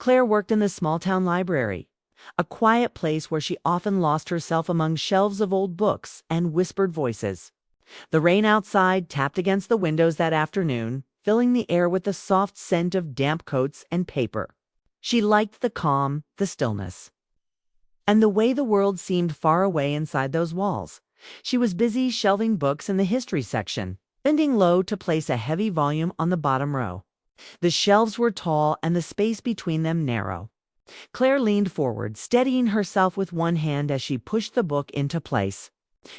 Claire worked in the small-town library, a quiet place where she often lost herself among shelves of old books and whispered voices. The rain outside tapped against the windows that afternoon, filling the air with the soft scent of damp coats and paper. She liked the calm, the stillness, and the way the world seemed far away inside those walls. She was busy shelving books in the history section, bending low to place a heavy volume on the bottom row. The shelves were tall and the space between them narrow. Claire leaned forward, steadying herself with one hand as she pushed the book into place.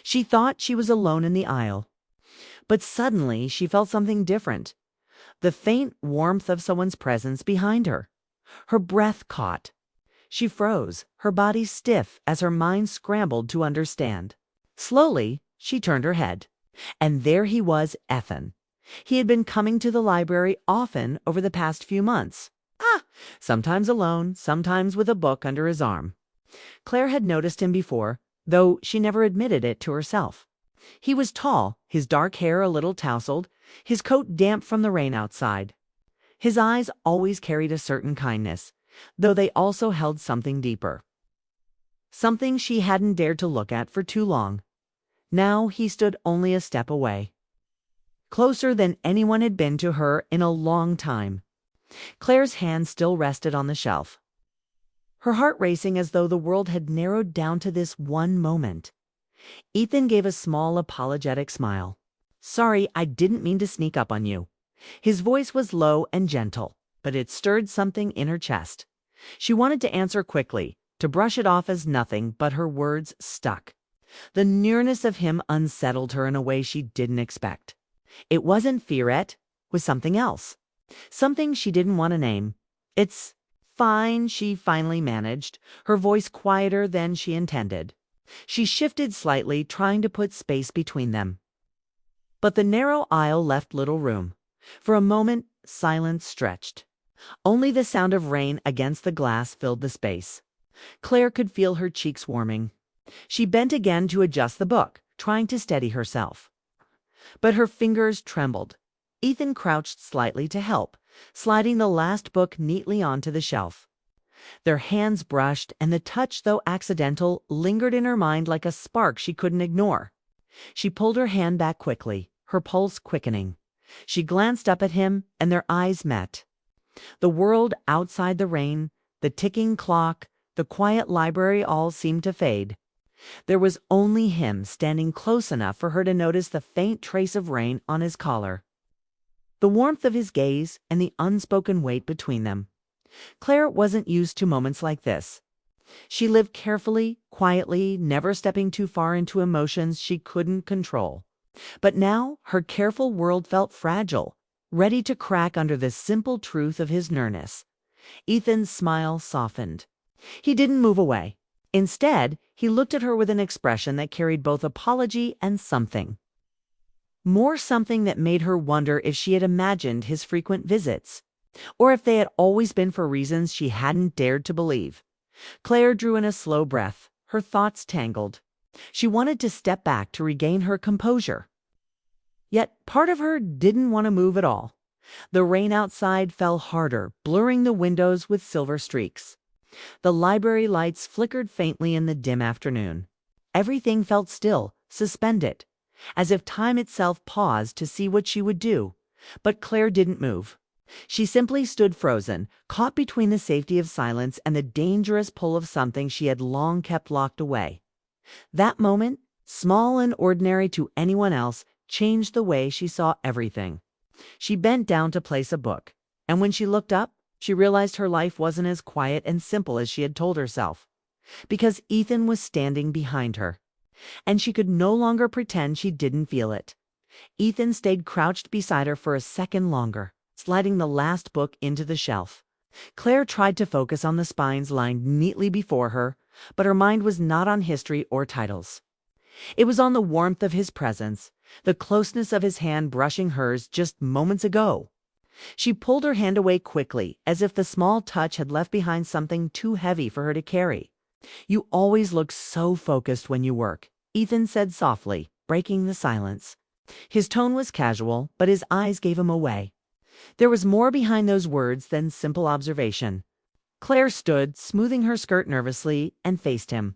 She thought she was alone in the aisle. But suddenly she felt something different. The faint warmth of someone's presence behind her. Her breath caught. She froze, her body stiff as her mind scrambled to understand. Slowly, she turned her head. And there he was, Ethan. He had been coming to the library often over the past few months. Sometimes alone, sometimes with a book under his arm. Claire had noticed him before, though she never admitted it to herself. He was tall, his dark hair a little tousled, his coat damp from the rain outside. His eyes always carried a certain kindness, though they also held something deeper. Something she hadn't dared to look at for too long. Now he stood only a step away. Closer than anyone had been to her in a long time. Claire's hand still rested on the shelf, her heart racing as though the world had narrowed down to this one moment. Ethan gave a small, apologetic smile. "Sorry, I didn't mean to sneak up on you." His voice was low and gentle, but it stirred something in her chest. She wanted to answer quickly, to brush it off as nothing, but her words stuck. The nearness of him unsettled her in a way she didn't expect. It wasn't fear, it was something else. Something she didn't want to name. "It's fine," she finally managed, her voice quieter than she intended. She shifted slightly, trying to put space between them. But the narrow aisle left little room. For a moment, silence stretched. Only the sound of rain against the glass filled the space. Claire could feel her cheeks warming. She bent again to adjust the book, trying to steady herself. But her fingers trembled. Ethan crouched slightly to help, sliding the last book neatly onto the shelf. Their hands brushed, and the touch, though accidental, lingered in her mind like a spark she couldn't ignore. She pulled her hand back quickly, her pulse quickening. She glanced up at him, and their eyes met. The world outside the rain, the ticking clock, the quiet library all seemed to fade. There was only him standing close enough for her to notice the faint trace of rain on his collar, the warmth of his gaze, and the unspoken weight between them. Claire wasn't used to moments like this. She lived carefully, quietly, never stepping too far into emotions she couldn't control. But now her careful world felt fragile, ready to crack under the simple truth of his nearness. Ethan's smile softened. He didn't move away. Instead, he looked at her with an expression that carried both apology and something. More something that made her wonder if she had imagined his frequent visits, or if they had always been for reasons she hadn't dared to believe. Claire drew in a slow breath, her thoughts tangled. She wanted to step back to regain her composure. Yet part of her didn't want to move at all. The rain outside fell harder, blurring the windows with silver streaks. The library lights flickered faintly in the dim afternoon. Everything felt still, suspended, as if time itself paused to see what she would do. But Claire didn't move. She simply stood frozen, caught between the safety of silence and the dangerous pull of something she had long kept locked away. That moment, small and ordinary to anyone else, changed the way she saw everything. She bent down to place a book, and when she looked up, she realized her life wasn't as quiet and simple as she had told herself, because Ethan was standing behind her, and she could no longer pretend she didn't feel it. Ethan stayed crouched beside her for a second longer, sliding the last book into the shelf. Claire tried to focus on the spines lined neatly before her, but her mind was not on history or titles. It was on the warmth of his presence, the closeness of his hand brushing hers just moments ago. She pulled her hand away quickly, as if the small touch had left behind something too heavy for her to carry. "You always look so focused when you work," Ethan said softly, breaking the silence. His tone was casual, but his eyes gave him away. There was more behind those words than simple observation. Claire stood, smoothing her skirt nervously, and faced him.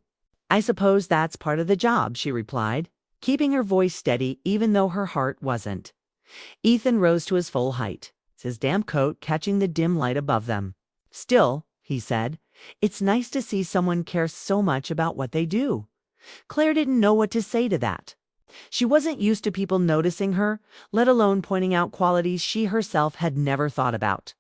"I suppose that's part of the job," she replied, keeping her voice steady even though her heart wasn't. Ethan rose to his full height, his damp coat catching the dim light above them. "Still," he said, "it's nice to see someone care so much about what they do." Claire didn't know what to say to that. She wasn't used to people noticing her, let alone pointing out qualities she herself had never thought about.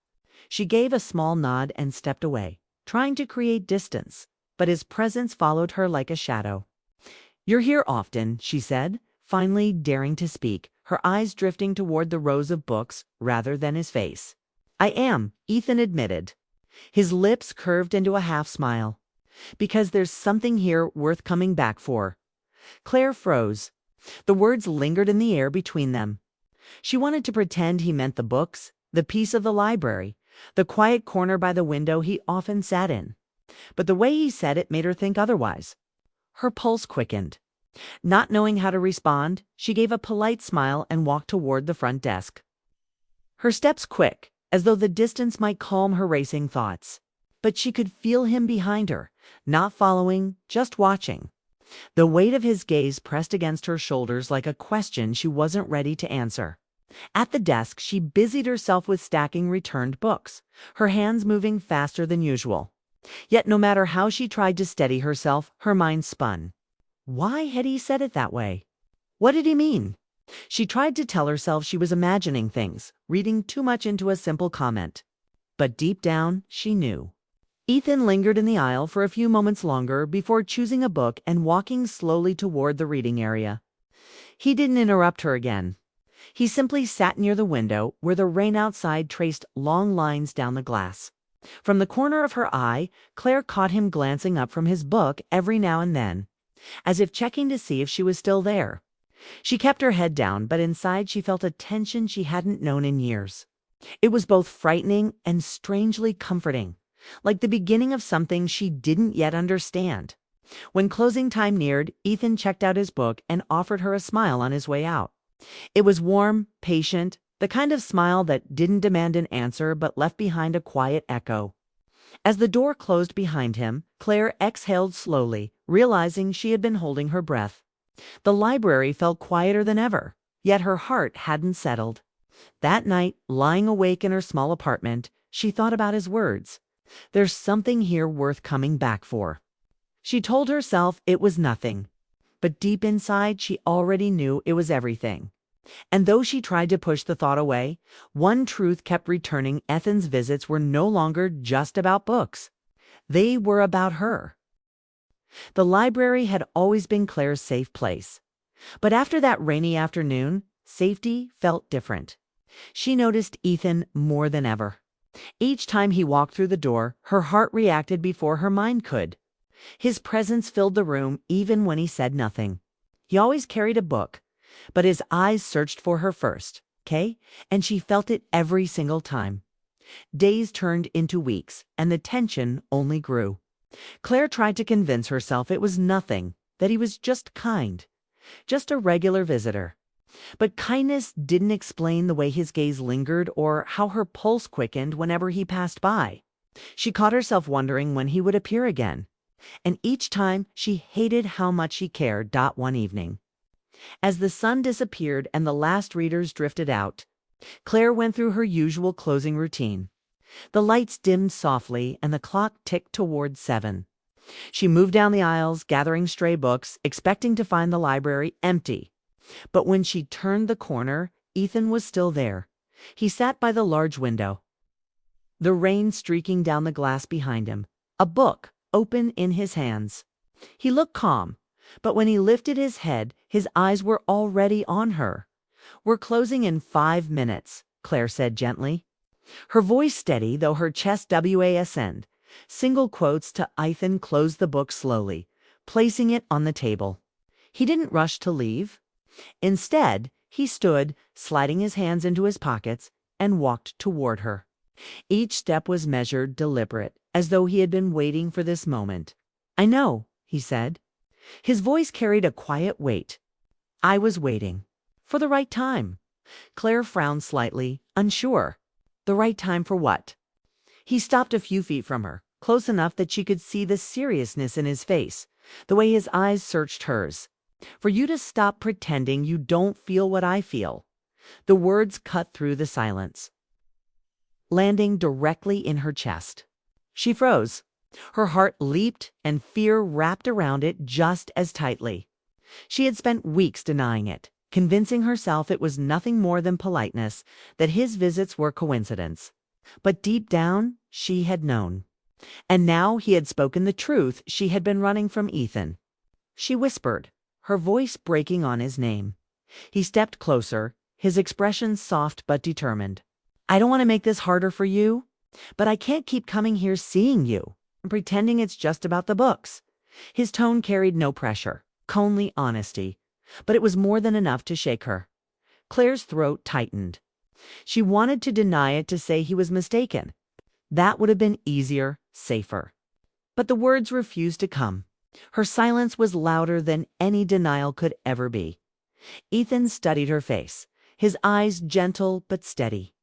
She gave a small nod and stepped away, trying to create distance, but his presence followed her like a shadow. "You're here often," she said, finally daring to speak, her eyes drifting toward the rows of books rather than his face. "I am," Ethan admitted. His lips curved into a half smile. "Because there's something here worth coming back for." Claire froze. The words lingered in the air between them. She wanted to pretend he meant the books, the piece of the library, the quiet corner by the window he often sat in. But the way he said it made her think otherwise. Her pulse quickened. Not knowing how to respond, she gave a polite smile and walked toward the front desk. Her steps quick, as though the distance might calm her racing thoughts. But she could feel him behind her, not following, just watching. The weight of his gaze pressed against her shoulders like a question she wasn't ready to answer. At the desk, she busied herself with stacking returned books, her hands moving faster than usual. Yet no matter how she tried to steady herself, her mind spun. Why had he said it that way? What did he mean? She tried to tell herself she was imagining things, reading too much into a simple comment. But deep down, she knew. Ethan lingered in the aisle for a few moments longer before choosing a book and walking slowly toward the reading area. He didn't interrupt her again. He simply sat near the window where the rain outside traced long lines down the glass. From the corner of her eye, Claire caught him glancing up from his book every now and then, as if checking to see if she was still there. She kept her head down, but inside she felt a tension she hadn't known in years. It was both frightening and strangely comforting, like the beginning of something she didn't yet understand. When closing time neared, Ethan checked out his book and offered her a smile on his way out. It was warm, patient, the kind of smile that didn't demand an answer but left behind a quiet echo. As the door closed behind him, Claire exhaled slowly, realizing she had been holding her breath. The library felt quieter than ever, yet her heart hadn't settled. That night, lying awake in her small apartment, she thought about his words. "There's something here worth coming back for." She told herself it was nothing, but deep inside she already knew it was everything. And though she tried to push the thought away, one truth kept returning: Ethan's visits were no longer just about books. They were about her. The library had always been Claire's safe place. But after that rainy afternoon, safety felt different. She noticed Ethan more than ever. Each time he walked through the door, her heart reacted before her mind could. His presence filled the room even when he said nothing. He always carried a book, but his eyes searched for her first, okay? And she felt it every single time. Days turned into weeks, and the tension only grew. Claire tried to convince herself it was nothing, that he was just kind, just a regular visitor. But kindness didn't explain the way his gaze lingered or how her pulse quickened whenever he passed by. She caught herself wondering when he would appear again. And each time she hated how much he cared. One evening, as the sun disappeared and the last readers drifted out, Claire went through her usual closing routine. The lights dimmed softly and the clock ticked toward 7. She moved down the aisles, gathering stray books, expecting to find the library empty. But when she turned the corner, Ethan was still there. He sat by the large window, the rain streaking down the glass behind him, a book open in his hands. He looked calm, but when he lifted his head, his eyes were already on her. "We're closing in 5 minutes," Claire said gently. Her voice steady, though her chest wasn't. Single quotes to Ethan closed the book slowly, placing it on the table. He didn't rush to leave. Instead, he stood, sliding his hands into his pockets, and walked toward her. Each step was measured, deliberate, as though he had been waiting for this moment. "I know," he said. His voice carried a quiet weight. "I was waiting. For the right time." Claire frowned slightly, unsure. The right time for what? He stopped a few feet from her, close enough that she could see the seriousness in his face, the way his eyes searched hers. "For you to stop pretending you don't feel what I feel." The words cut through the silence, landing directly in her chest. She froze. Her heart leaped and fear wrapped around it just as tightly. She had spent weeks denying it, convincing herself it was nothing more than politeness, that his visits were coincidence. But deep down, she had known. And now he had spoken the truth she had been running from Ethan. She whispered, her voice breaking on his name. He stepped closer, his expression soft but determined. "I don't want to make this harder for you, but I can't keep coming here seeing you and pretending it's just about the books." His tone carried no pressure, only honesty, but it was more than enough to shake her. Claire's throat tightened. She wanted to deny it, to say he was mistaken. That would have been easier, safer. But the words refused to come. Her silence was louder than any denial could ever be. Ethan studied her face, his eyes gentle but steady.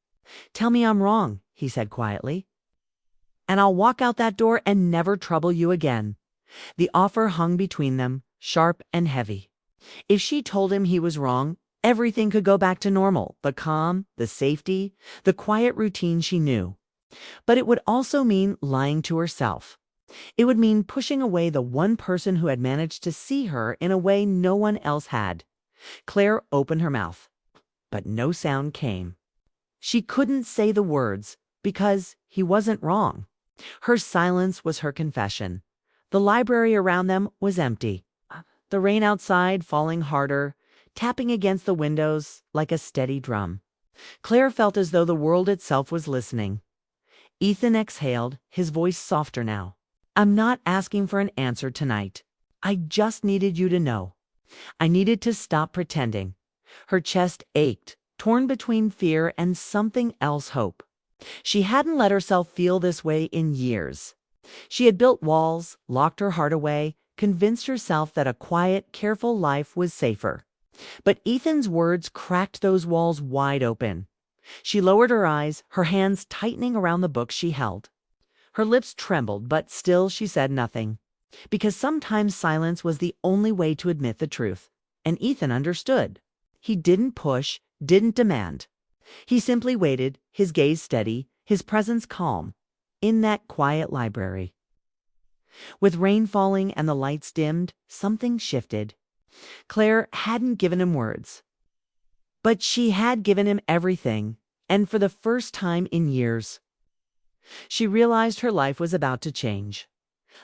"Tell me I'm wrong," he said quietly, "and I'll walk out that door and never trouble you again." The offer hung between them, sharp and heavy. If she told him he was wrong, everything could go back to normal, the calm, the safety, the quiet routine she knew. But it would also mean lying to herself. It would mean pushing away the one person who had managed to see her in a way no one else had. Claire opened her mouth, but no sound came. She couldn't say the words because he wasn't wrong. Her silence was her confession. The library around them was empty. The rain outside falling harder, tapping against the windows like a steady drum. Claire felt as though the world itself was listening. Ethan exhaled, his voice softer now. "I'm not asking for an answer tonight. I just needed you to know. I needed to stop pretending." Her chest ached, torn between fear and something else, hope. She hadn't let herself feel this way in years. She had built walls, locked her heart away, convinced herself that a quiet, careful life was safer. But Ethan's words cracked those walls wide open. She lowered her eyes, her hands tightening around the books she held. Her lips trembled, but still she said nothing. Because sometimes silence was the only way to admit the truth. And Ethan understood. He didn't push, didn't demand. He simply waited, his gaze steady, his presence calm, in that quiet library. With rain falling and the lights dimmed, something shifted. Claire hadn't given him words. But she had given him everything, and for the first time in years. She realized her life was about to change.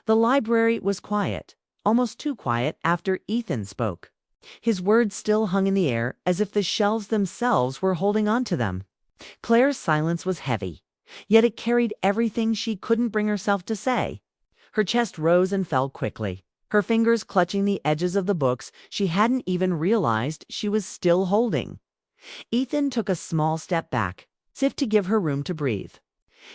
The library was quiet, almost too quiet after Ethan spoke. His words still hung in the air as if the shelves themselves were holding on to them. Claire's silence was heavy, yet it carried everything she couldn't bring herself to say. Her chest rose and fell quickly, her fingers clutching the edges of the books she hadn't even realized she was still holding. Ethan took a small step back, as if to give her room to breathe.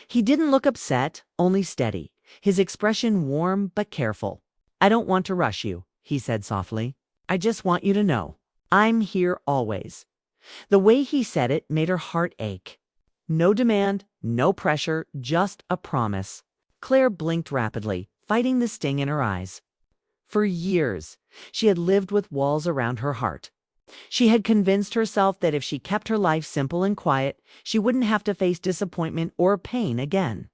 He didn't look upset, only steady, his expression warm but careful. "I don't want to rush you," he said softly. "I just want you to know, I'm here always." The way he said it made her heart ache. No demand, no pressure, just a promise. Claire blinked rapidly, fighting the sting in her eyes. For years, she had lived with walls around her heart. She had convinced herself that if she kept her life simple and quiet, she wouldn't have to face disappointment or pain again.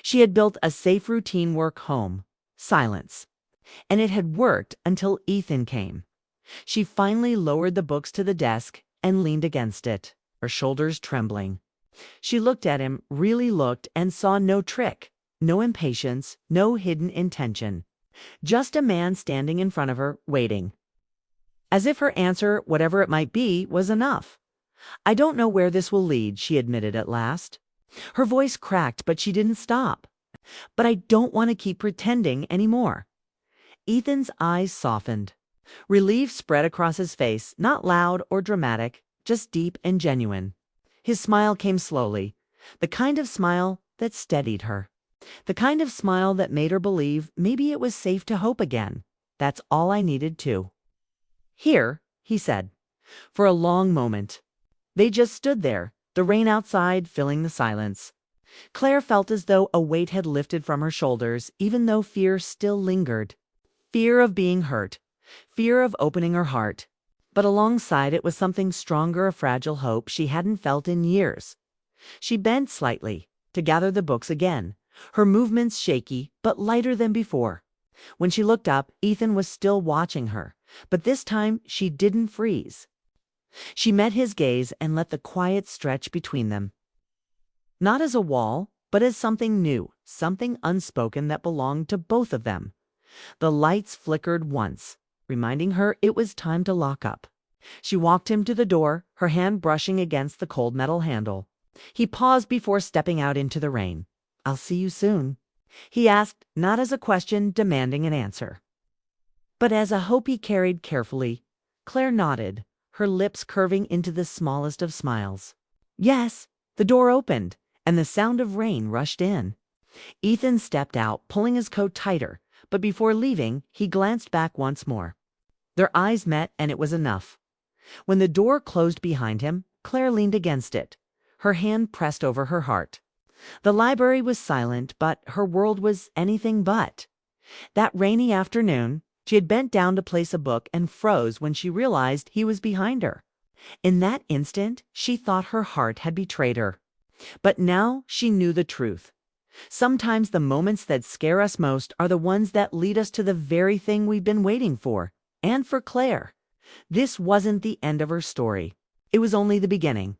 She had built a safe routine work home, silence. And it had worked until Ethan came. She finally lowered the books to the desk and leaned against it, her shoulders trembling. She looked at him, really looked, and saw no trick, no impatience, no hidden intention. Just a man standing in front of her, waiting. As if her answer, whatever it might be, was enough. "I don't know where this will lead," she admitted at last. Her voice cracked, but she didn't stop. "But I don't want to keep pretending anymore." Ethan's eyes softened. Relief spread across his face, not loud or dramatic, just deep and genuine. His smile came slowly, the kind of smile that steadied her. The kind of smile that made her believe maybe it was safe to hope again. "That's all I needed too." "Here," he said. For a long moment, they just stood there, the rain outside filling the silence. Claire felt as though a weight had lifted from her shoulders, even though fear still lingered. Fear of being hurt, fear of opening her heart. But alongside it was something stronger, a fragile hope she hadn't felt in years. She bent slightly to gather the books again, her movements shaky but lighter than before. When she looked up, Ethan was still watching her, but this time she didn't freeze. She met his gaze and let the quiet stretch between them. Not as a wall, but as something new, something unspoken that belonged to both of them. The lights flickered once, reminding her it was time to lock up. She walked him to the door, her hand brushing against the cold metal handle. He paused before stepping out into the rain. "I'll see you soon," he asked, not as a question demanding an answer, but as a hope he carried carefully. Claire nodded, her lips curving into the smallest of smiles. Yes. The door opened, and the sound of rain rushed in. Ethan stepped out, pulling his coat tighter, but before leaving, he glanced back once more. Their eyes met, and it was enough. When the door closed behind him, Claire leaned against it, her hand pressed over her heart. The library was silent, but her world was anything but. That rainy afternoon, she had bent down to place a book and froze when she realized he was behind her. In that instant, she thought her heart had betrayed her. But now she knew the truth. Sometimes the moments that scare us most are the ones that lead us to the very thing we've been waiting for. And for Claire, this wasn't the end of her story. It was only the beginning.